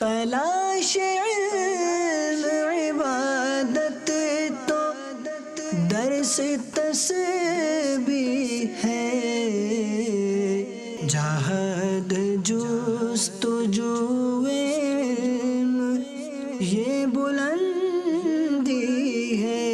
تلاش علم عبادت تو درس تسبیح ہے، جہاد جستجو علم یہ بلندی ہے۔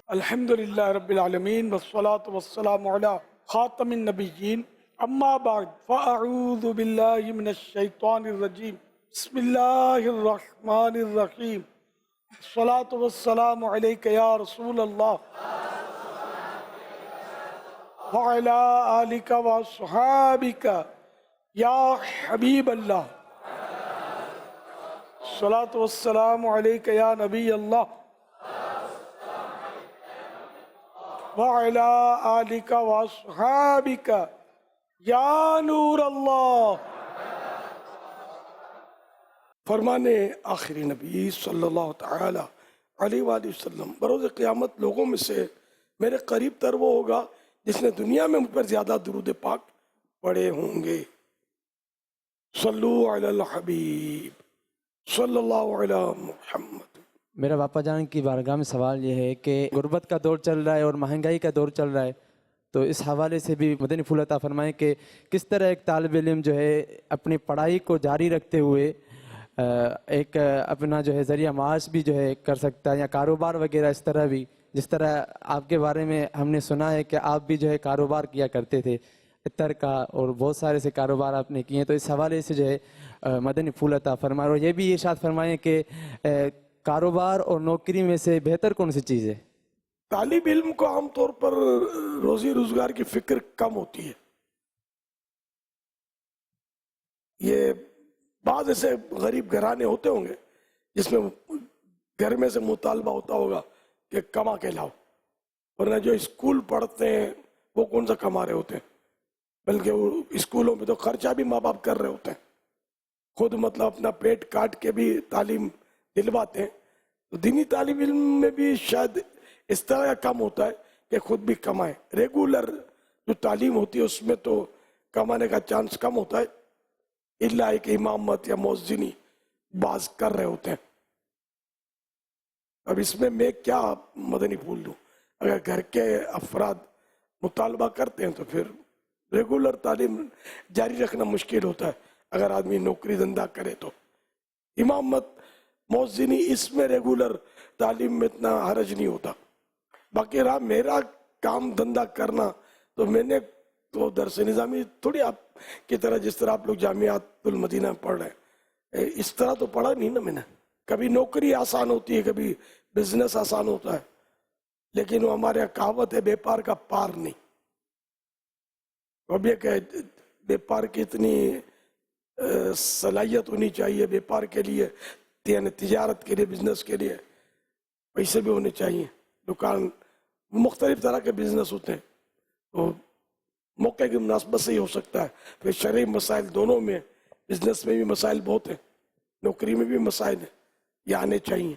الحمدللہ رب العالمین والصلاة والسلام علی خاتم النبیین، اما بعد فاعوذ باللہ من الشیطان الرجیم، بسم اللہ الرحمن الرحیم، الصلاة والسلام علیک یا رسول اللہ وعلی آلک واصحابک یا حبیب اللہ، الصلاة والسلام علیک یا نبی اللہ وَعَلَىٰ آلِكَ وَأَصْحَابِكَ یا نور اللہ۔ فرمان آخری نبی صلی اللہ تعالی علیہ وآلہ وسلم، بروز قیامت لوگوں میں سے میرے قریب تر وہ ہوگا جس نے دنیا میں مجھ پر زیادہ درود پاک پڑھے ہوں گے۔ صلو علی الحبیب صلی اللہ علی محمد۔ میرا باپا جان کی بارگاہ میں سوال یہ ہے کہ غربت کا دور چل رہا ہے اور مہنگائی کا دور چل رہا ہے، تو اس حوالے سے بھی مدنی پھول عطا فرمائیں کہ کس طرح ایک طالب علم جو ہے اپنی پڑھائی کو جاری رکھتے ہوئے ایک اپنا جو ہے ذریعہ معاش بھی جو ہے کر سکتا ہے، یا کاروبار وغیرہ اس طرح بھی، جس طرح آپ کے بارے میں ہم نے سنا ہے کہ آپ بھی جو ہے کاروبار کیا کرتے تھے عطر کا، اور بہت سارے سے کاروبار آپ نے کیے ہیں، تو اس حوالے سے جو ہے مدنی پھول عطا فرمائیں، اور یہ بھی ارشاد فرمائیں کہ کاروبار اور نوکری میں سے بہتر کون سی چیز ہے؟ طالب علم کو عام طور پر روزی روزگار کی فکر کم ہوتی ہے۔ یہ بعض ایسے غریب گھرانے ہوتے ہوں گے جس میں گھر میں سے مطالبہ ہوتا ہوگا کہ کما کے لاؤ، ورنہ جو اسکول پڑھتے ہیں وہ کون سا کما رہے ہوتے ہیں، بلکہ وہ اسکولوں میں تو خرچہ بھی ماں باپ کر رہے ہوتے ہیں، خود مطلب اپنا پیٹ کاٹ کے بھی تعلیم دلواتے ہیں۔ تو دینی طالب علم میں بھی شاید اس طرح کا کم ہوتا ہے کہ خود بھی کمائے۔ ریگولر جو تعلیم ہوتی ہے اس میں تو کمانے کا چانس کم ہوتا ہے، الا ایک امامت یا مؤذنی بعض کر رہے ہوتے ہیں۔ اب اس میں کیا مدنی پھول دوں؟ اگر گھر کے افراد مطالبہ کرتے ہیں تو پھر ریگولر تعلیم جاری رکھنا مشکل ہوتا ہے۔ اگر آدمی نوکری دھندا کرے تو امامت مؤذنی اس میں ریگولر تعلیم میں اتنا حرج نہیں ہوتا۔ باقی رہا میرا کام دھندا کرنا، تو میں نے تو درس نظامی تھوڑی آپ کی طرح جس طرح آپ لوگ جامعات المدینہ میں پڑھ رہے ہیں اس طرح تو پڑھا نہیں نا میں نے۔ کبھی نوکری آسان ہوتی ہے، کبھی بزنس آسان ہوتا ہے، لیکن وہ ہمارے یہاں کہاوت ہے بیپار کا پار نہیں۔ اب یہ کہ بیپار کی اتنی صلاحیت ہونی چاہیے، بیپار کے لیے یعنی تجارت کے لیے، بزنس کے لیے پیسے بھی ہونے چاہیے۔ دکان مختلف طرح کے بزنس ہوتے ہیں، تو موقع کی مناسبت سے ہی ہو سکتا ہے۔ پھر شرعی مسائل دونوں میں، بزنس میں بھی مسائل بہت ہیں، نوکری میں بھی مسائل ہیں، یہ آنے چاہیے۔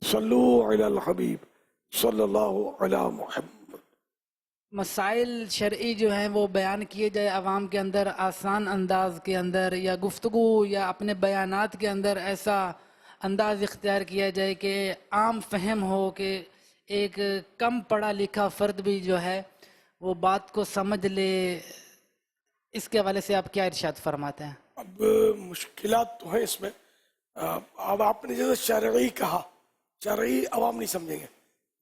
صلو علی الحبیب صلی اللہ علی محمد۔ مسائل شرعی جو ہیں وہ بیان کیے جائے عوام کے اندر آسان انداز کے اندر، یا گفتگو یا اپنے بیانات کے اندر ایسا انداز اختیار کیا جائے کہ عام فہم ہو، کہ ایک کم پڑھا لکھا فرد بھی جو ہے وہ بات کو سمجھ لے۔ اس کے حوالے سے آپ کیا ارشاد فرماتے ہیں؟ اب مشکلات تو ہیں اس میں۔ اب آپ نے جیسے شرعی کہا، شرعی عوام نہیں سمجھیں گے،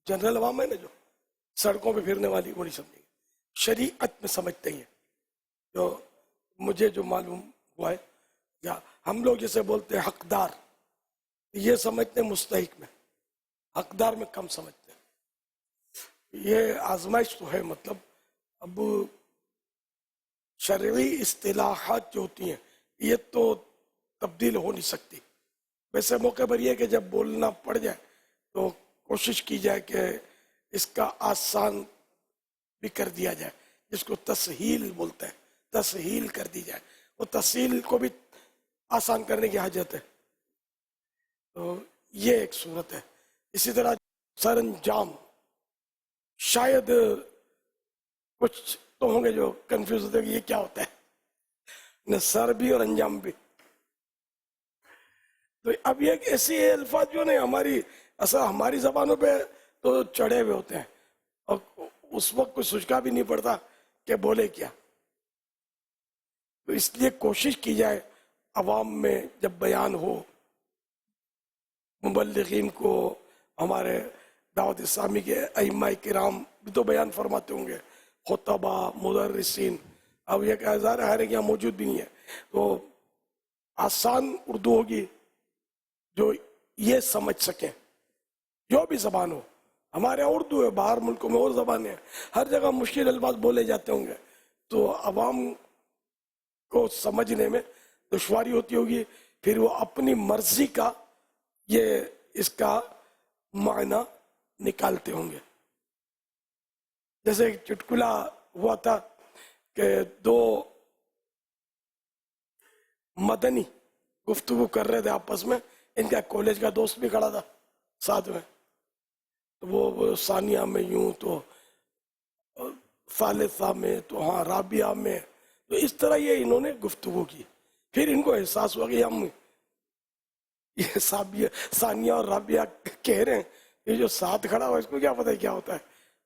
جنرل عوام ہے نا جو سڑکوں پہ پھرنے والی، وہ نہیں سمجھیں گے۔ شریعت میں سمجھتے ہیں، جو مجھے جو معلوم ہوا ہے، یا ہم لوگ جسے بولتے ہیں حقدار، یہ سمجھتے ہیں مستحق میں، حقدار میں کم سمجھتے ہیں۔ یہ آزمائش تو ہے۔ مطلب اب شرعی اصطلاحات جو ہوتی ہیں یہ تو تبدیل ہو نہیں سکتی۔ ویسے موقع پر یہ کہ جب بولنا پڑ جائے تو کوشش کی جائے کہ اس کا آسان بھی کر دیا جائے، جس کو تسہیل بولتے ہیں، تسہیل کر دی جائے۔ وہ تسہیل کو بھی آسان کرنے کی حاجت ہے، تو یہ ایک صورت ہے۔ اسی طرح سر انجام، شاید کچھ تو ہوں گے جو کنفیوز ہوتے ہیں کہ یہ کیا ہوتا ہے، نہ سر بھی اور انجام بھی. تو اب یہ ایسے الفاظ جو نہیں ہماری زبانوں پہ تو چڑھے ہوئے ہوتے ہیں اور اس وقت کوئی سوچنا بھی نہیں پڑتا کہ بولے کیا. تو اس لیے کوشش کی جائے عوام میں جب بیان ہو، مبلغین کو، ہمارے دعوت اسلامی کے ائمہ کرام بھی تو بیان فرماتے ہوں گے، خطبہ، مدرسین. اب یہ کہ ہزار ہر ایک یہاں موجود بھی نہیں ہے، تو آسان اردو ہوگی جو یہ سمجھ سکیں، جو بھی زبان ہو. ہمارے یہاں اردو ہے، باہر ملکوں میں اور زبانیں ہیں، ہر جگہ مشکل الفاظ بولے جاتے ہوں گے، تو عوام کو سمجھنے میں دشواری ہوتی ہوگی. پھر وہ اپنی مرضی کا اس کا معنی نکالتے ہوں گے. جیسے ایک چٹکلا ہوا تھا کہ دو مدنی گفتگو کر رہے تھے آپس میں، ان کا کالج کا دوست بھی کھڑا تھا ساتھ میں. تو وہ ثانیہ میں یوں، تو ثالثہ میں، تو ہاں رابعہ میں. تو اس طرح یہ انہوں نے گفتگو کی. پھر ان کو احساس ہوا کہ ہم یہ ثانیہ اور رابعہ کہہ رہے ہیں، یہ جو ساتھ کھڑا ہوا اس کو کیا پتہ ہے کیا ہوتا ہے.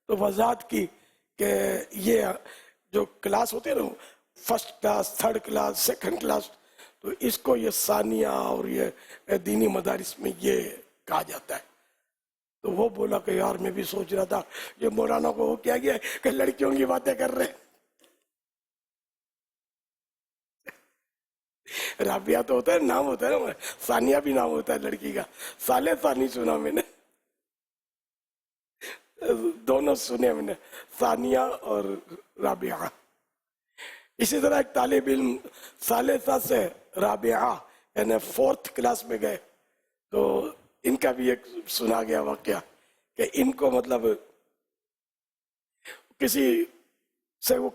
تو وضاحت کی کہ یہ جو کلاس ہوتے ہیں نا، first class, third class, second class, تو اس کو یہ ثانیہ اور یہ دینی مدارس میں یہ کہا جاتا ہے. تو وہ بولا کہ یار میں بھی سوچ رہا تھا یہ مولانا کو کیا گیا کہ لڑکیوں کی باتیں کر رہے. رابعہ تو ہوتا ہے، نام ہوتا ہے نا، ثانیہ بھی نام ہوتا ہے لڑکی کا. ثالثہ نہیں سنا میں نے، دونوں سنے میں نے، ثانیہ اور رابعہ. اسی طرح ایک طالب علم ثالثہ سے رابعہ یعنی فورتھ کلاس میں گئے، تو ان کا بھی ایک سنا گیا واقعہ کہ ان کو مطلب کسی سے وہ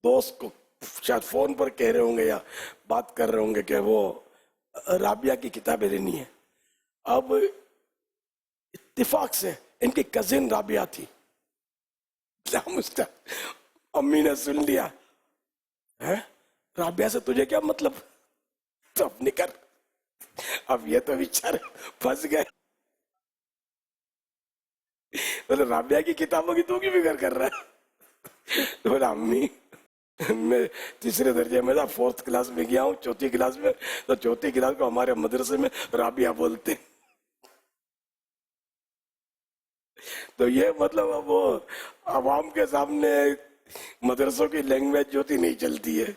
دوست کو شاید فون پر کہہ رہے ہوں گے یا بات کر رہے ہوں گے کہ وہ رابعہ کی کتابیں لینی ہے. اب اتفاق سے ان کی کزن رابعہ تھی. امی نے سن لیا، رابعہ سے تجھے کیا مطلب، تو اپنی کر. اب یہ تو بیچارے پھنس گئے، رابعہ کی کتابوں کی تو کی فکر کر رہا ہے. بولا امی میں تیسرے درجے میں تھا، فورتھ کلاس میں گیا ہوں، چوتھی کلاس میں، تو چوتھی کلاس کو ہمارے مدرسے میں رابعہ بولتے. تو یہ مطلب اب وہ عوام کے سامنے مدرسوں کی لینگویج جو تھی نہیں چلتی ہے.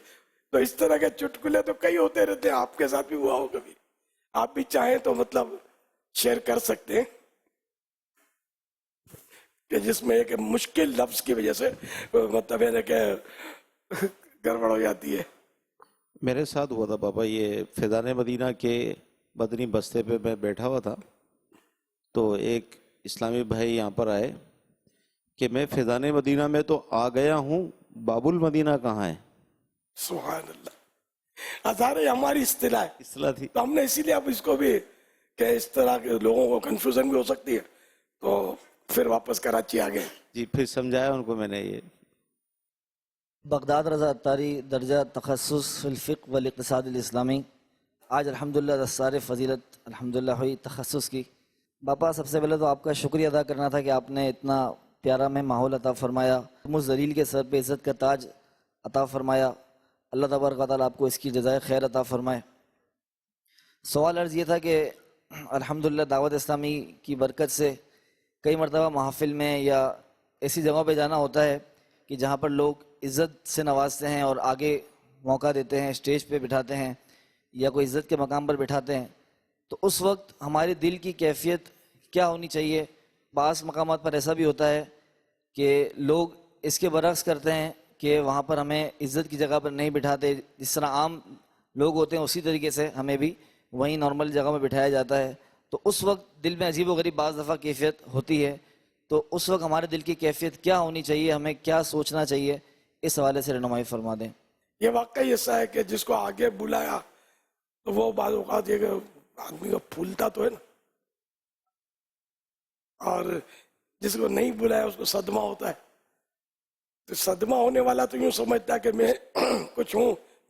تو اس طرح کے چٹکلے تو کئی ہوتے رہتے ہیں، آپ کے ساتھ بھی ہوا ہو کبھی. آپ بھی چاہیں تو مطلب شیئر کر سکتے ہیں کہ جس میں ایک مشکل لفظ کی وجہ سے مطلب ہے کہ گڑبڑ ہو جاتی ہے. میرے ساتھ ہوا تھا پاپا، یہ فیضان مدینہ کے مدنی بستے پہ میں بیٹھا ہوا تھا، تو ایک اسلامی بھائی یہاں پر آئے کہ میں فیضان مدینہ میں تو آ گیا ہوں، باب المدینہ کہاں ہے؟ سبحان اللہ. ہزارے ہماری اصطلاح ہے، اصطلاح تھی. تو ہم نے اسی لیے اب اس کو بھی کہ اس طرح کے لوگوں کو کنفیوژن بھی ہو سکتی ہے، تو پھر واپس کراچی آ گئے. جی پھر سمجھایا ان کو میں نے. یہ بغداد رضا عطاری، درجہ تخصص فی الفقہ والاقتصاد الاسلامی. آج الحمدللہ دستار فضیلت الحمدللہ ہوئی تخصص کی. باپا سب سے پہلے تو آپ کا شکریہ ادا کرنا تھا کہ آپ نے اتنا پیارا میں ماحول عطا فرمایا، مزدلیل کے سر پہ عزت کا تاج عطا فرمایا. اللہ تبارک و تعالیٰ آپ کو اس کی جزائے خیر عطا فرمائے. سوال عرض یہ تھا کہ الحمدللہ دعوت اسلامی کی برکت سے کئی مرتبہ محافل میں یا ایسی جگہوں پہ جانا ہوتا ہے کہ جہاں پر لوگ عزت سے نوازتے ہیں اور آگے موقع دیتے ہیں، اسٹیج پہ بٹھاتے ہیں یا کوئی عزت کے مقام پر بٹھاتے ہیں، تو اس وقت ہمارے دل کی کیفیت کیا ہونی چاہیے؟ بعض مقامات پر ایسا بھی ہوتا ہے کہ لوگ اس کے برعکس کرتے ہیں کہ وہاں پر ہمیں عزت کی جگہ پر نہیں بٹھاتے، جس طرح عام لوگ ہوتے ہیں اسی طریقے سے ہمیں بھی وہیں نارمل جگہ میں بٹھایا جاتا ہے. تو اس وقت دل میں عجیب و غریب بعض دفعہ کیفیت ہوتی ہے، تو اس وقت ہمارے دل کی کیفیت کیا ہونی چاہیے، ہمیں کیا سوچنا چاہیے، اس حوالے سے رہنمائی فرما دیں. یہ واقعی ایسا ہے کہ جس کو آگے بلایا تو وہ بعض اوقات یہ کہ آدمی کا پھولتا تو ہے نا، اور جس کو نہیں بلایا اس کو صدمہ ہوتا ہے. تو صدمہ ہونے والا تو یوں سمجھتا ہے کہ میں کچھ ہوں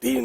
3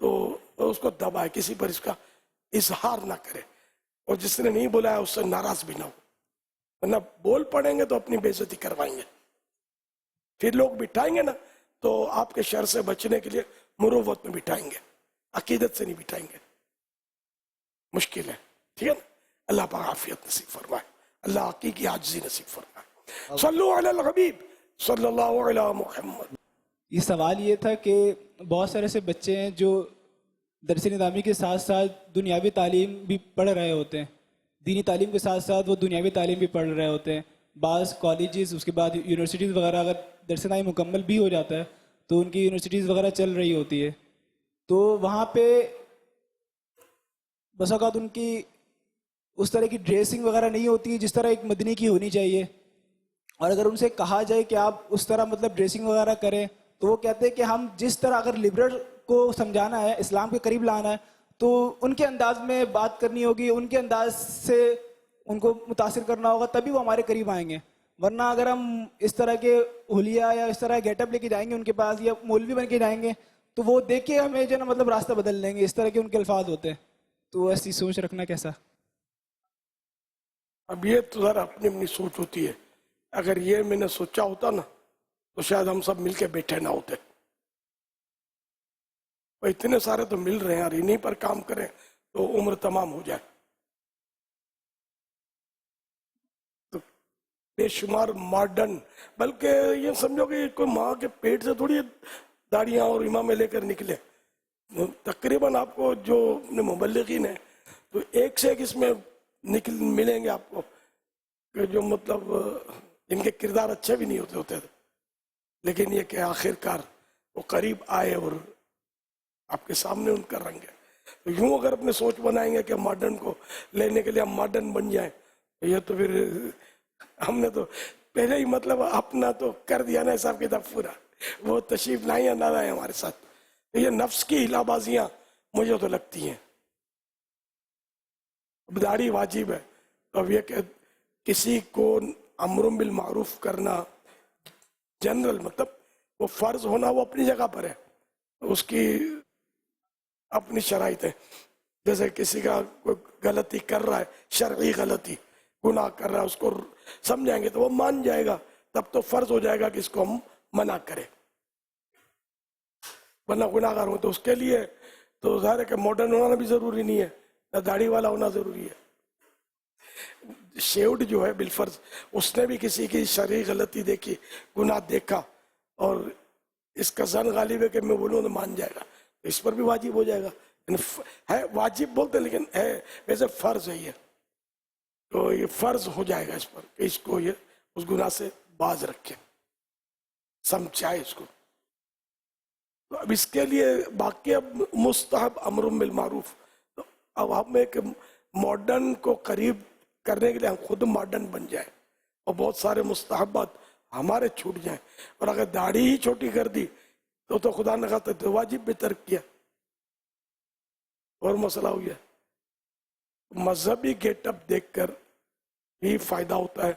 تو اس کو دبائے, کسی پر اس کا اظہار نہ کرے, اور جس نے نہیں بولا ہے اس سے ناراض بھی نہ ہو, ورنہ بول پڑیں گے تو اپنی بے عزتی کروائیں گے. پھر لوگ بٹھائیں گے نا تو آپ کے شر سے بچنے کے لیے مروت میں بٹھائیں گے, عقیدت سے نہیں بٹھائیں گے. مشکل ہے, ٹھیک ہے نا. اللہ پاک عافیت نصیب فرمائے, اللہ حقیقی عاجزی نصیب فرمائے. صلو علی الحبیب صلی اللہ علی محمد. یہ سوال یہ تھا کہ بہت سارے ایسے بچے ہیں جو درس نظامی کے ساتھ ساتھ دنیاوی تعلیم بھی پڑھ رہے ہوتے ہیں, دینی تعلیم کے ساتھ ساتھ وہ دنیاوی تعلیم بھی پڑھ رہے ہوتے ہیں. بعض کالجز, اس کے بعد یونیورسٹیز وغیرہ, اگر درس نظامی مکمل بھی ہو جاتا ہے تو ان کی یونیورسٹیز وغیرہ چل رہی ہوتی ہے, تو وہاں پہ بس اوقات ان کی اس طرح کی ڈریسنگ وغیرہ نہیں ہوتی ہے جس طرح ایک مدنی کی ہونی چاہیے. اور اگر ان سے کہا جائے کہ آپ اس طرح مطلب ڈریسنگ وغیرہ کریں تو وہ کہتے ہیں کہ ہم جس طرح اگر لبرل کو سمجھانا ہے, اسلام کے قریب لانا ہے, تو ان کے انداز میں بات کرنی ہوگی, ان کے انداز سے ان کو متاثر کرنا ہوگا, تبھی وہ ہمارے قریب آئیں گے. ورنہ اگر ہم اس طرح کے حلیہ یا اس طرح گیٹ اپ لے کے جائیں گے ان کے پاس, یا مولوی بن کے جائیں گے, تو وہ دیکھ کے ہمیں جو ہے نا مطلب راستہ بدل لیں گے. اس طرح کے ان کے الفاظ ہوتے ہیں. تو ایسی سوچ رکھنا کیسا؟ اب یہ تو ذرا اپنی اپنی سوچ ہوتی ہے. اگر یہ میں نے سوچا ہوتا نا تو شاید ہم سب مل کے بیٹھے نہ ہوتے. اتنے سارے تو مل رہے ہیں اور انہیں پر کام کریں تو عمر تمام ہو جائے. تو بے شمار ماڈرن, بلکہ یہ سمجھو کہ کوئی ماں کے پیٹ سے تھوڑی داڑیاں اور امامے لے کر نکلے. تقریباً آپ کو جو مبلغین ہیں تو ایک سے ایک اس میں ملیں گے آپ کو کہ جو مطلب ان کے کردار اچھے بھی نہیں ہوتے لیکن یہ کہ آخر کار وہ قریب آئے اور آپ کے سامنے ان کا رنگ ہے. تو یوں اگر اپنے سوچ بنائیں گے کہ ماڈرن کو لینے کے لیے ہم ماڈرن بن جائیں تو یہ تو پھر ہم نے تو پہلے ہی مطلب اپنا تو کر دیا نا حساب کتاب پورا. وہ تشریف لائیں یا نہ لائیں ہمارے ساتھ, یہ نفس کی ہلا بازیاں مجھے تو لگتی ہیں. داڑھی واجب ہے, تو اب یہ کہ کسی کو امر بالمعروف کرنا جنرل مطلب وہ فرض ہونا وہ اپنی جگہ پر ہے, اس کی اپنی شرائط ہے. جیسے کسی کا کوئی غلطی کر رہا ہے, شرعی غلطی, گناہ کر رہا ہے, اس کو سمجھائیں گے تو وہ مان جائے گا, تب تو فرض ہو جائے گا کہ اس کو ہم منع کریں. ورنہ گناہ گار ہوں تو اس کے لیے تو ظاہر ہے کہ ماڈرن ہونا بھی ضروری نہیں ہے, نہ داڑھی والا ہونا ضروری ہے. شیوڈ جو ہے بالفرض اس نے بھی کسی کی شرعی غلطی دیکھی, گناہ دیکھا, اور اس کا زن غالب ہے کہ میں بولوں تو مان جائے گا, اس پر بھی واجب ہو جائے گا. ہے واجب بولتے لیکن ہے ویسے فرض ہے یہ, تو یہ فرض ہو جائے گا اس پر کہ اس کو یہ اس گناہ سے باز رکھے, سمجھائے اس کو. تو اب اس کے لیے باقی اب مستحب امر بالمعروف, تو اب ہم ایک ماڈرن کو قریب کرنے کے لیے ہم خود ماڈرن بن جائیں اور بہت سارے مستحبات ہمارے چھوٹ جائیں. اور اگر داڑھی ہی چھوٹی کر دی تو خدا نہ خواستہ تو واجب بھی ترک کیا اور مسئلہ ہو گیا. مذہبی گیٹ اپ دیکھ کر بھی فائدہ ہوتا ہے.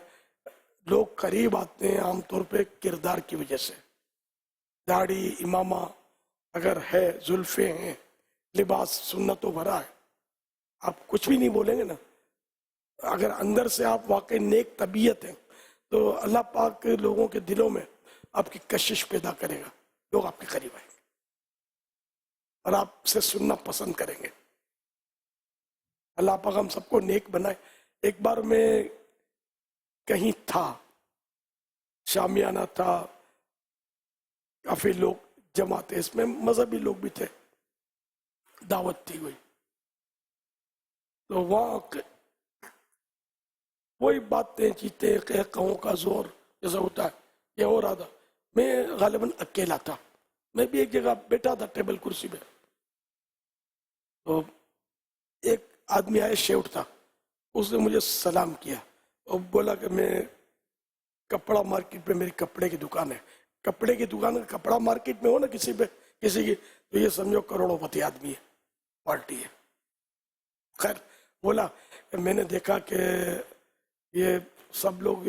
لوگ قریب آتے ہیں عام طور پہ کردار کی وجہ سے. داڑھی, امامہ اگر ہے, زلفیں ہیں, لباس سنتوں بھرا ہے, آپ کچھ بھی نہیں بولیں گے نا. اگر اندر سے آپ واقعی نیک طبیعت ہیں تو اللہ پاک لوگوں کے دلوں میں آپ کی کشش پیدا کرے گا, لوگ آپ کے قریب آئیں گے اور آپ سے سننا پسند کریں گے. اللہ پاک ہم سب کو نیک بنائے. ایک بار میں کہیں تھا, شامیانہ تھا, کافی لوگ جمع تھے, اس میں مذہبی لوگ بھی تھے, دعوت تھی ہوئی. تو وہاں وہی باتیں چیتے کہوں کا زور جیسا ہوتا ہے یہ ہو رہا تھا. میں غالباً اکیلا تھا, میں بھی ایک جگہ بیٹھا تھا ٹیبل کرسی پہ. تو ایک آدمی آیا, شیوٹ تھا, اس نے مجھے سلام کیا اور بولا کہ میں کپڑا مارکیٹ پہ میری کپڑے کی دکان ہے. کپڑے کی دکان, کپڑا مارکیٹ میں ہو نا کسی پہ کسی کی, تو یہ سمجھو کروڑوں پتی آدمی ہے, پارٹی ہے. خیر بولا میں نے دیکھا کہ یہ سب لوگ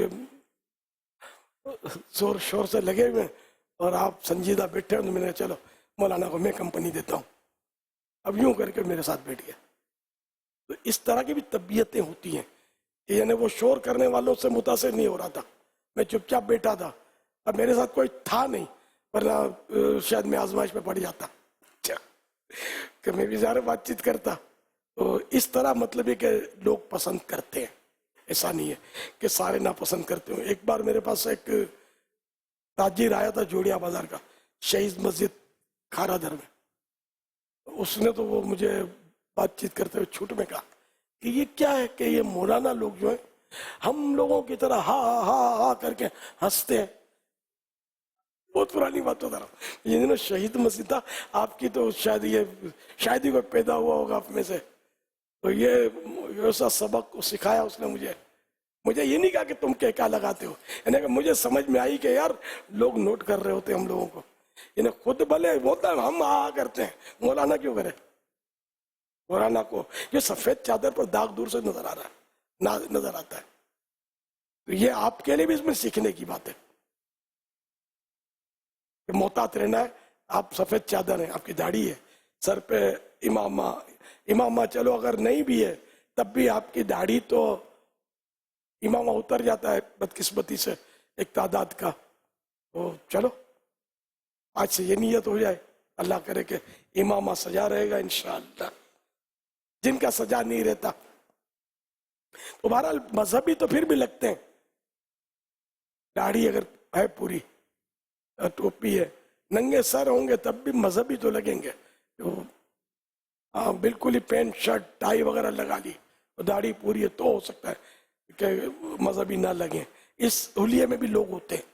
زور شور سے لگے ہوئے اور آپ سنجیدہ بیٹھے ہیں, تو میں نے چلو مولانا کو میں کمپنی دیتا ہوں. اب یوں کر کے میرے ساتھ بیٹھ گیا. تو اس طرح کی بھی طبیعتیں ہوتی ہیں کہ یعنی وہ شور کرنے والوں سے متاثر نہیں ہو رہا تھا, میں چپ چاپ بیٹھا تھا. اب میرے ساتھ کوئی تھا نہیں ورنہ شاید میں آزمائش میں پڑ جاتا اچھا کہ میں بھی ظاہر بات چیت کرتا. تو اس طرح مطلب ہے کہ لوگ پسند کرتے ہیں, ایسا نہیں ہے کہ سارے ناپسند کرتے ہوں. ایک بار میرے پاس ایک تاجر آیا تھا جوڑیا بازار کا, شہید مسجد کھارا در میں. اس نے تو وہ مجھے بات چیت کرتے ہوئے چھوٹ میں کہا کہ یہ کیا ہے کہ یہ مولانا لوگ جو ہیں ہم لوگوں کی طرح ہا ہا ہا کر کے ہنستے ہیں. بہت پرانی بات ہوتا رہا, یہ دنوں شہید مسجد تھا آپ کی, تو شاید ہی کوئی پیدا ہوا ہوگا آپ میں سے. تو یہ ایسا سبق سکھایا اس نے مجھے یہ نہیں کہا کہ تم کیا لگاتے ہو, یعنی کہ مجھے سمجھ میں آئی کہ یار لوگ نوٹ کر رہے ہوتے ہیں ہم لوگوں کو, یعنی خود بھلے بولتا ہے ہم آ کرتے ہیں, مولانا کیوں کرے. مولانا کو یہ سفید چادر پر داغ دور سے نظر آ رہا ہے, نظر آتا ہے. تو یہ آپ کے لیے بھی اس میں سیکھنے کی بات ہے کہ محتاط رہنا ہے. آپ سفید چادر ہیں, آپ کی داڑھی ہے, سر پہ امامہ چلو اگر نہیں بھی ہے تب بھی آپ کی داڑھی تو امامہ اتر جاتا ہے بدقسمتی سے ایک تعداد کا. تو چلو آج سے یہ نیت ہو جائے, اللہ کرے کہ امامہ سجا رہے گا انشاءاللہ. جن کا سجا نہیں رہتا تو بہرحال مذہبی تو پھر بھی لگتے ہیں. داڑھی اگر ہے پوری, ٹوپی ہے, ننگے سر ہوں گے تب بھی مذہبی تو لگیں گے. ہاں بالکل ہی پینٹ شرٹ ٹائی وغیرہ لگا لی, داڑھی پوری ہے تو ہو سکتا ہے کہ مذہبی نہ لگیں. اس حلیے میں بھی لوگ ہوتے ہیں.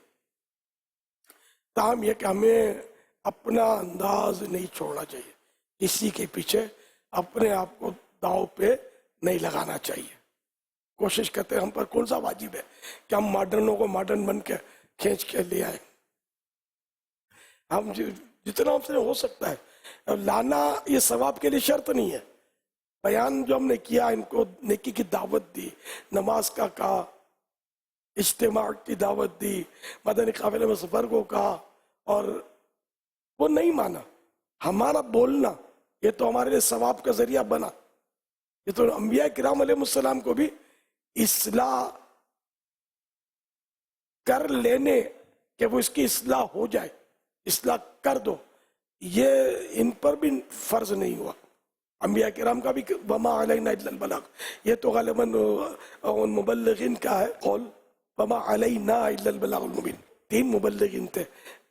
تاہم یہ کہ ہمیں اپنا انداز نہیں چھوڑنا چاہیے, کسی کے پیچھے اپنے آپ کو داؤ پہ نہیں لگانا چاہیے. کوشش کرتے ہیں ہم پر کون سا واجب ہے کہ ہم ماڈرنوں کو ماڈرن بن کے کھینچ کے لے آئیں. ہم جتنا ہم سے ہو سکتا ہے لانا, یہ ثواب کے لیے شرط نہیں ہے. بیان جو ہم نے کیا, ان کو نیکی کی دعوت دی, نماز کا کہا, اجتماع کی دعوت دی, مدنی قافلے میں سفر کو کہا, اور وہ نہیں مانا. ہمارا بولنا یہ تو ہمارے لیے ثواب کا ذریعہ بنا. یہ تو انبیاء کرام علیہ السلام کو بھی اصلاح کر لینے کہ وہ اس کی اصلاح ہو جائے, اصلاح کر دو, یہ ان پر بھی فرض نہیں ہوا. انبیاء کرام کا بھی وما علینا الا البلاغ, یہ تو غالباً ان مبلغین کا ہے قول, وما علینا الا البلاغ المبین. 3 مبلغین تھے,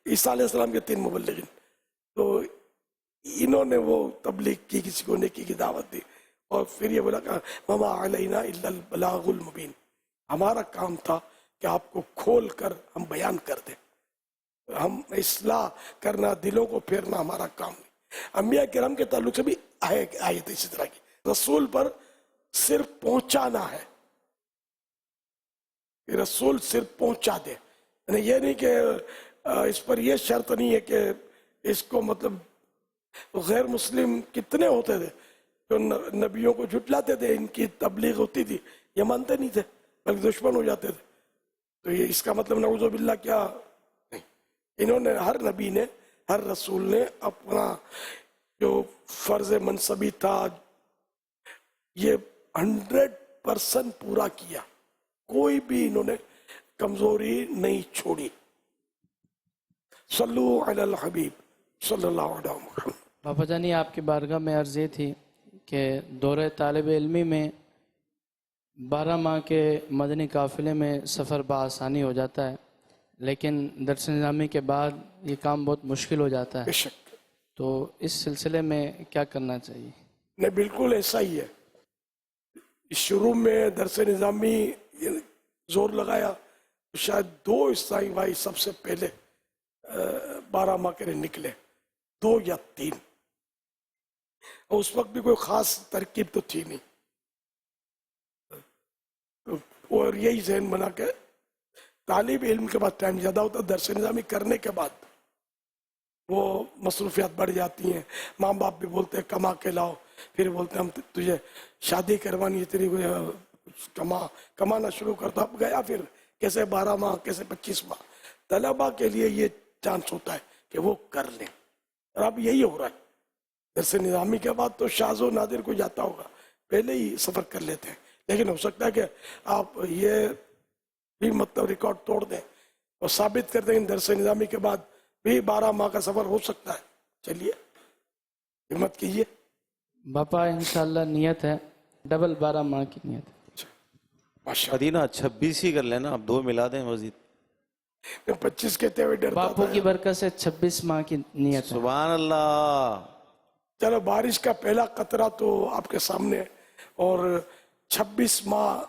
عیسیٰ علیہ السلام کے 3 مبلغین. تو انہوں نے وہ تبلیغ کی, کسی کو نیکی کی دعوت دی, اور پھر یہ بولا کہ وما علینا الا البلاغ المبین. ہمارا کام تھا کہ آپ کو کھول کر ہم بیان کر دیں. ہم اصلاح کرنا, دلوں کو پھیرنا ہمارا کام نہیں. انبیاء کرام کے تعلق سے بھی آیت اسی طرح کی, رسول پر صرف پہنچانا ہے, رسول صرف پہنچا دے. یعنی یہ نہیں کہ اس پر یہ شرط نہیں ہے کہ اس کو مطلب غیر مسلم کتنے ہوتے تھے جو نبیوں کو جھٹلاتے تھے, ان کی تبلیغ ہوتی تھی, یہ مانتے نہیں تھے بلکہ دشمن ہو جاتے تھے. تو یہ اس کا مطلب نعوذ باللہ کیا نہیں. انہوں نے, ہر نبی نے, ہر رسول نے اپنا جو فرض منصبی تھا یہ 100% پورا کیا. کوئی بھی انہوں نے کمزوری نہیں چھوڑی. صلو علی الحبیب صلی اللہ علیہ وسلم. باپا جانی آپ کی بارگاہ میں عرض یہ تھی کہ دورہ طالب علمی میں 12 ماہ کے مدنی قافلے میں سفر بآسانی ہو جاتا ہے, لیکن درس نظامی کے بعد یہ کام بہت مشکل ہو جاتا ہے. بے شک. تو اس سلسلے میں کیا کرنا چاہیے؟ نہیں, بالکل ایسا ہی ہے. شروع میں درس نظامی زور لگایا, شاید 2 عیسائی بھائی سب سے پہلے 12 ماہ کے لیے نکلے, 2 یا 3. اور اس وقت بھی کوئی خاص ترکیب تو تھی نہیں, اور یہی ذہن بنا کے طالب علم کے بعد ٹائم زیادہ ہوتا, درس نظامی کرنے کے بعد وہ مصروفیات بڑھ جاتی ہیں. ماں باپ بھی بولتے ہیں کما کے لاؤ, پھر بولتے ہیں ہم تجھے شادی کروانی ہے, تیری کمانا شروع کرتا. اب گیا پھر کیسے 12 ماہ, کیسے 25 ماہ. طلباء کے لیے یہ چانس ہوتا ہے کہ وہ کر لیں, اور اب یہی ہو رہا ہے. درس نظامی کے بعد تو شاذ و نادر کوئی جاتا ہوگا، پہلے ہی سفر کر لیتے ہیں، لیکن ہو سکتا ہے کہ آپ یہ بھی مطلب ریکارڈ توڑ دیں اور ثابت کر دیں کہ درس نظامی کے بعد بھی 12 ماہ کا سفر ہو سکتا ہے. چلیے ہمت کیجیے. باپا انشاءاللہ نیت ہے ڈبل 12 ماہ کی نیت ہے. ماشاء مدینہ 26 ہی کر لینا، اب 2 ملا دیں مزید. اللہ. 25 کہتے ہوئے ڈرتا باپو تھا. کی برکت سے 26 ماہ کی نیت ہے. سبحان اللہ. چلو بارش کا پہلا قطرہ تو آپ کے سامنے ہے، اور 26 ماہ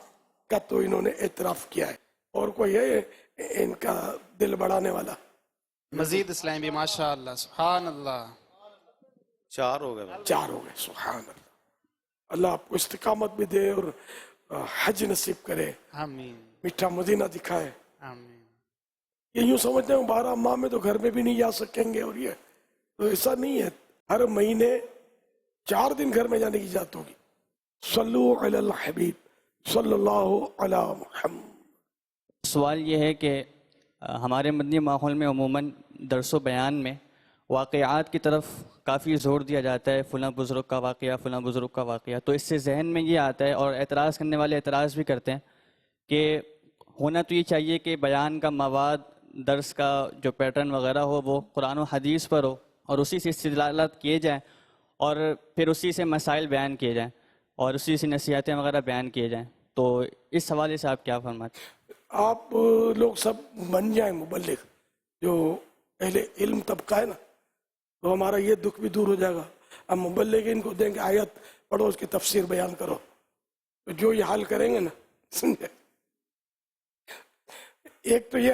کا تو انہوں نے اعتراف کیا ہے. اور کوئی ہے ان کا دل بڑھانے والا؟ مزید اسلام بھی ماشاء اللہ سبحان اللہ. 4 ہو گئے. 4 ہو گئے. سبحان اللہ. اللہ آپ کو استقامت بھی دے اور حج نصیب کرے، آمین میٹھا مدینہ دکھائے. آمین. یہ یوں سمجھتے ہیں 12 ماہ میں تو گھر میں بھی نہیں جا سکیں گے، اور یہ تو ایسا نہیں ہے. ہر مہینے 4 دن گھر میں جانے کی اجازت ہوگی. صلو علی الحبیب صلی اللہ علی محمد. سوال یہ ہے کہ ہمارے مدنی ماحول میں عموماً درس و بیان میں واقعات کی طرف کافی زور دیا جاتا ہے، فلاں بزرگ کا واقعہ، فلاں بزرگ کا واقعہ. تو اس سے ذہن میں یہ آتا ہے، اور اعتراض کرنے والے اعتراض بھی کرتے ہیں کہ ہونا تو یہ چاہیے کہ بیان کا مواد، درس کا جو پیٹرن وغیرہ ہو وہ قرآن و حدیث پر ہو، اور اسی سے استدلالات کیے جائیں، اور پھر اسی سے مسائل بیان کیے جائیں، اور اسی سے نصیحتیں وغیرہ بیان کیے جائیں. تو اس حوالے سے آپ کیا فرماتے ہیں؟ آپ لوگ سب بن جائیں مبلغ، جو اہل علم طبقہ ہے نا، تو ہمارا یہ دکھ بھی دور ہو جائے گا. ہم مبلغین کو دیں گے آیت پڑھو، اس کی تفسیر بیان کرو. تو جو یہ حال کریں گے نا، سمجھے. ایک تو یہ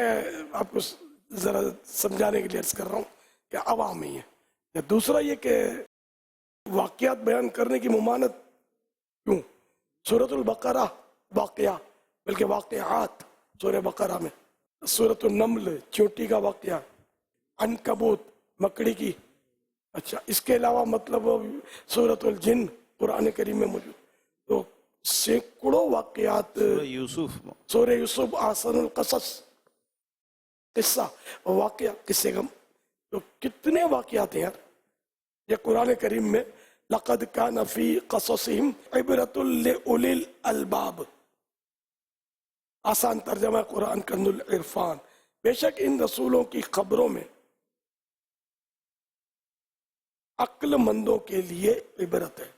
آپ کو ذرا سمجھانے کے لیے عرض کر رہا ہوں کہ عوام ہی ہے. دوسرا یہ کہ واقعات بیان کرنے کی ممانعت کیوں؟ سورۃ البقرہ واقعہ بلکہ واقعات سورہ بقرہ میں، سورۃ النمل چیونٹی کا واقعہ، عنکبوت مکڑی کی. اچھا اس کے علاوہ مطلب سورۃ الجن قرآن کریم میں موجود. تو سینکڑوں واقعات، سورہ یوسف احسن القصص، قصہ واقعہ قصے غم. تو کتنے واقعات ہیں یار یہ قرآن کریم میں. لقد کان فی قصصہم عبرۃ لأولی الالباب، آسان ترجمہ قرآن کنز العرفان. بے شک ان رسولوں کی خبروں میں عقل مندوں کے لیے عبرت ہے.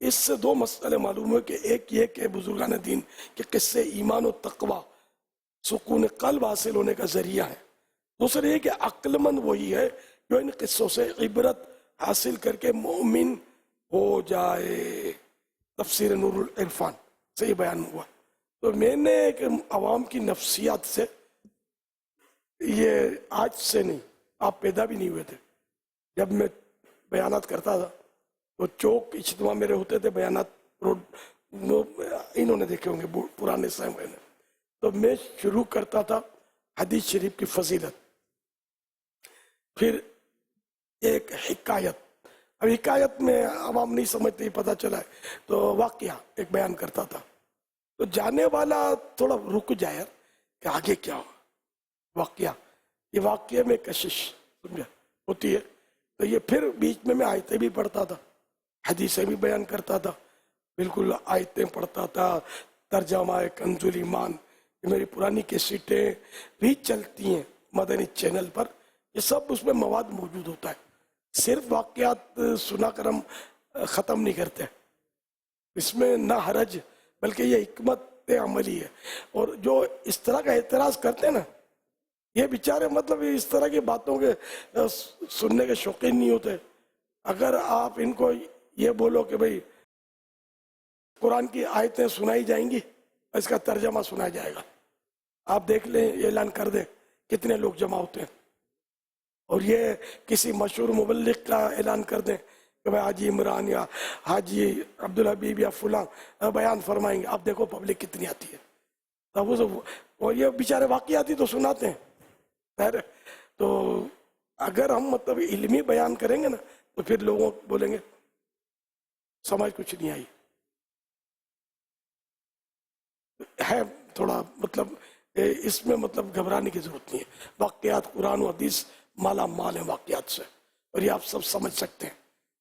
اس سے 2 مسئلے معلوم ہوئے کہ ایک یہ کہ بزرگان دین کے قصے ایمان و تقوی، سکون قلب حاصل ہونے کا ذریعہ ہے. دوسرے یہ کہ عقل مند وہی ہے جو ان قصوں سے عبرت حاصل کر کے مومن ہو جائے. تفسیر نور العرفان سے یہ بیان ہوا. تو میں نے ایک عوام کی نفسیات سے، یہ آج سے نہیں، آپ پیدا بھی نہیں ہوئے تھے جب میں بیانات کرتا تھا. تو چوک اجتماع میرے ہوتے تھے، بیانات انہوں نے دیکھے ہوں گے پرانے سامنے. تو میں شروع کرتا تھا حدیث شریف کی فضیلت، پھر ایک حکایت. اب حکایت میں عوام نہیں سمجھتے، پتہ چلا ہے تو واقعہ ایک بیان کرتا تھا. تو جانے والا تھوڑا رک جائے کہ آگے کیا ہو واقعہ. یہ واقعے میں کشش سمجھا ہوتی ہے. تو یہ پھر بیچ میں آیتیں بھی پڑھتا تھا، حدیثیں بھی بیان کرتا تھا، بالکل آیتیں پڑھتا تھا. ترجمہ کنز الایمان، یہ میری پرانی کیسٹیں بھی چلتی ہیں مدنی چینل پر. یہ سب اس میں مواد موجود ہوتا ہے. صرف واقعات سنا کر ہم ختم نہیں کرتے، اس میں نہ حرج بلکہ یہ حکمت عملی ہے. اور جو اس طرح کا اعتراض کرتے ہیں نا، یہ بیچارے مطلب اس طرح کی باتوں کے سننے کے شوقین نہیں ہوتے. اگر آپ ان کو یہ بولو کہ بھئی قرآن کی آیتیں سنائی جائیں گی، اس کا ترجمہ سنا جائے گا، آپ دیکھ لیں، اعلان کر دیں کتنے لوگ جمع ہوتے ہیں. اور یہ کسی مشہور مبلغ کا اعلان کر دیں کہ بھائی حاجی عمران یا حاجی عبدالحبیب یا فلاں بیان فرمائیں گے، آپ دیکھو پبلک کتنی آتی ہے. اور یہ بیچارے واقعاتی تو سناتے ہیں. خیر، تو اگر ہم مطلب علمی بیان کریں گے نا تو پھر لوگوں بولیں گے سمجھ کچھ نہیں آئی. ہے تھوڑا مطلب اس میں مطلب گھبرانے کی ضرورت نہیں ہے. واقعات قرآن و حدیث مالا مال ہیں واقعات سے، اور یہ آپ سب سمجھ سکتے ہیں.